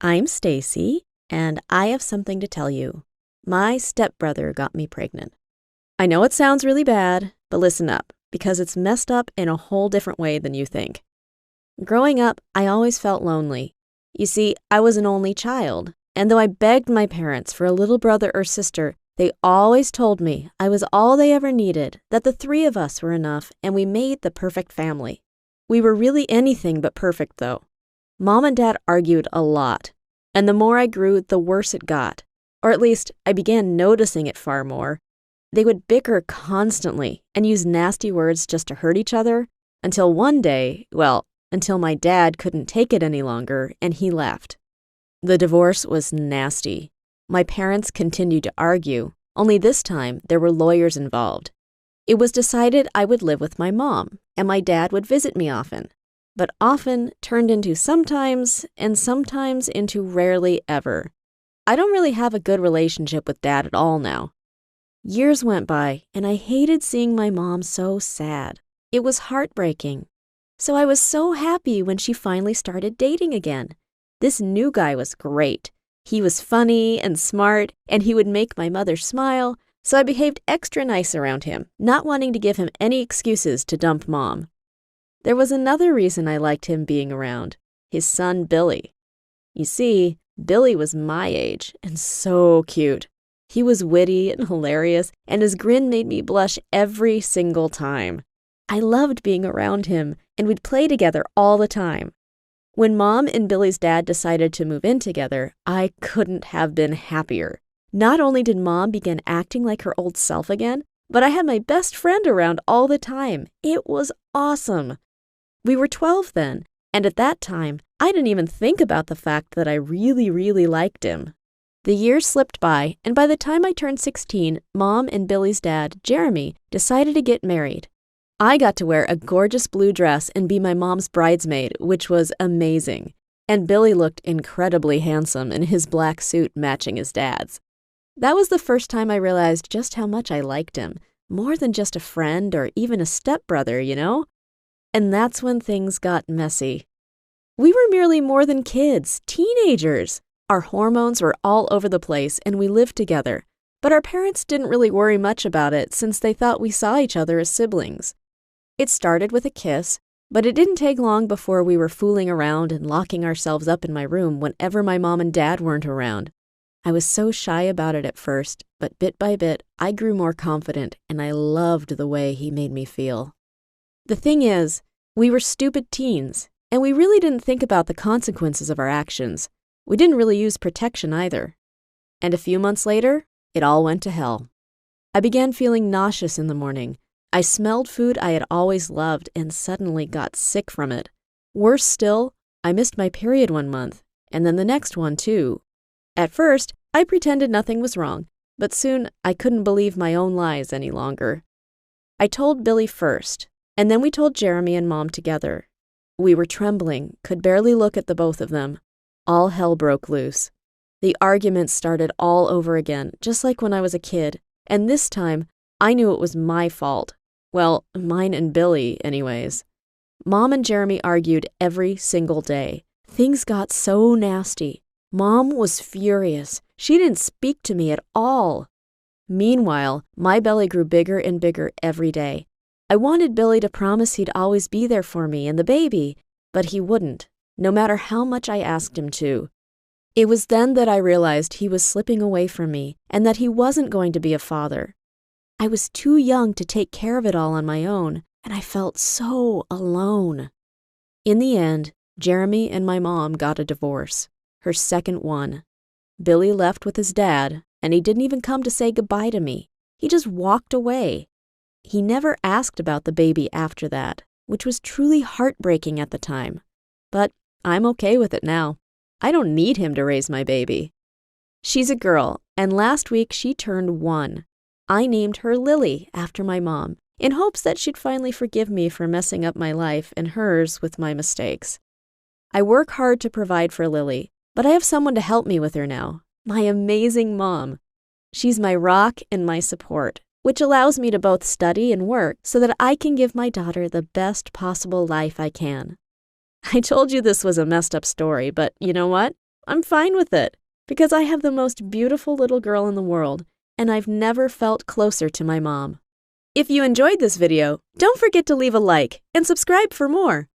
I'm Stacy, and I have something to tell you. My stepbrother got me pregnant. I know it sounds really bad, but listen up, because it's messed up in a whole different way than you think. Growing up, I always felt lonely. You see, I was an only child, and though I begged my parents for a little brother or sister, they always told me I was all they ever needed, that the three of us were enough, and we made the perfect family. We were really anything but perfect, though. Mom and Dad argued a lot, and the more I grew, the worse it got. Or at least, I began noticing it far more. They would bicker constantly and use nasty words just to hurt each other, until one day, until my dad couldn't take it any longer and he left. The divorce was nasty. My parents continued to argue, only this time there were lawyers involved. It was decided I would live with my mom, and my dad would visit me often. But often turned into sometimes, and sometimes into rarely ever. I don't really have a good relationship with Dad at all now. Years went by, and I hated seeing my mom so sad. It was heartbreaking. So I was so happy when she finally started dating again. This new guy was great. He was funny and smart, and he would make my mother smile, so I behaved extra nice around him, not wanting to give him any excuses to dump Mom. There was another reason I liked him being around, his son Billy. You see, Billy was my age and so cute. He was witty and hilarious, and his grin made me blush every single time. I loved being around him, and we'd play together all the time. When Mom and Billy's dad decided to move in together, I couldn't have been happier. Not only did Mom begin acting like her old self again, but I had my best friend around all the time. It was awesome. We were 12 then, and at that time, I didn't even think about the fact that I really, really liked him. The years slipped by, and by the time I turned 16, Mom and Billy's dad, Jeremy, decided to get married. I got to wear a gorgeous blue dress and be my mom's bridesmaid, which was amazing. And Billy looked incredibly handsome in his black suit matching his dad's. That was the first time I realized just how much I liked him, more than just a friend or even a stepbrother, you know? And that's when things got messy. We were merely more than kids, teenagers. Our hormones were all over the place and we lived together. But our parents didn't really worry much about it since they thought we saw each other as siblings. It started with a kiss, but it didn't take long before we were fooling around and locking ourselves up in my room whenever my mom and dad weren't around. I was so shy about it at first, but bit by bit, I grew more confident and I loved the way he made me feel. The thing is, we were stupid teens, and we really didn't think about the consequences of our actions. We didn't really use protection either. And a few months later, it all went to hell. I began feeling nauseous in the morning. I smelled food I had always loved and suddenly got sick from it. Worse still, I missed my period one month, and then the next one too. At first, I pretended nothing was wrong, but soon I couldn't believe my own lies any longer. I told Billy first, and then we told Jeremy and Mom together. We were trembling, could barely look at the both of them. All hell broke loose. The arguments started all over again, just like when I was a kid, and this time, I knew it was my fault. Well, mine and Billy, anyways. Mom and Jeremy argued every single day. Things got so nasty. Mom was furious. She didn't speak to me at all. Meanwhile, my belly grew bigger and bigger every day. I wanted Billy to promise he'd always be there for me and the baby, but he wouldn't, no matter how much I asked him to. It was then that I realized he was slipping away from me and that he wasn't going to be a father. I was too young to take care of it all on my own, and I felt so alone. In the end, Jeremy and my mom got a divorce, her second one. Billy left with his dad, and he didn't even come to say goodbye to me. He just walked away. He never asked about the baby after that, which was truly heartbreaking at the time. But I'm okay with it now. I don't need him to raise my baby. She's a girl, and last week she turned 1. I named her Lily after my mom, in hopes that she'd finally forgive me for messing up my life and hers with my mistakes. I work hard to provide for Lily, but I have someone to help me with her now, my amazing mom. She's my rock and my support, which allows me to both study and work so that I can give my daughter the best possible life I can. I told you this was a messed up story, but you know what? I'm fine with it, because I have the most beautiful little girl in the world, and I've never felt closer to my mom. If you enjoyed this video, don't forget to leave a like and subscribe for more.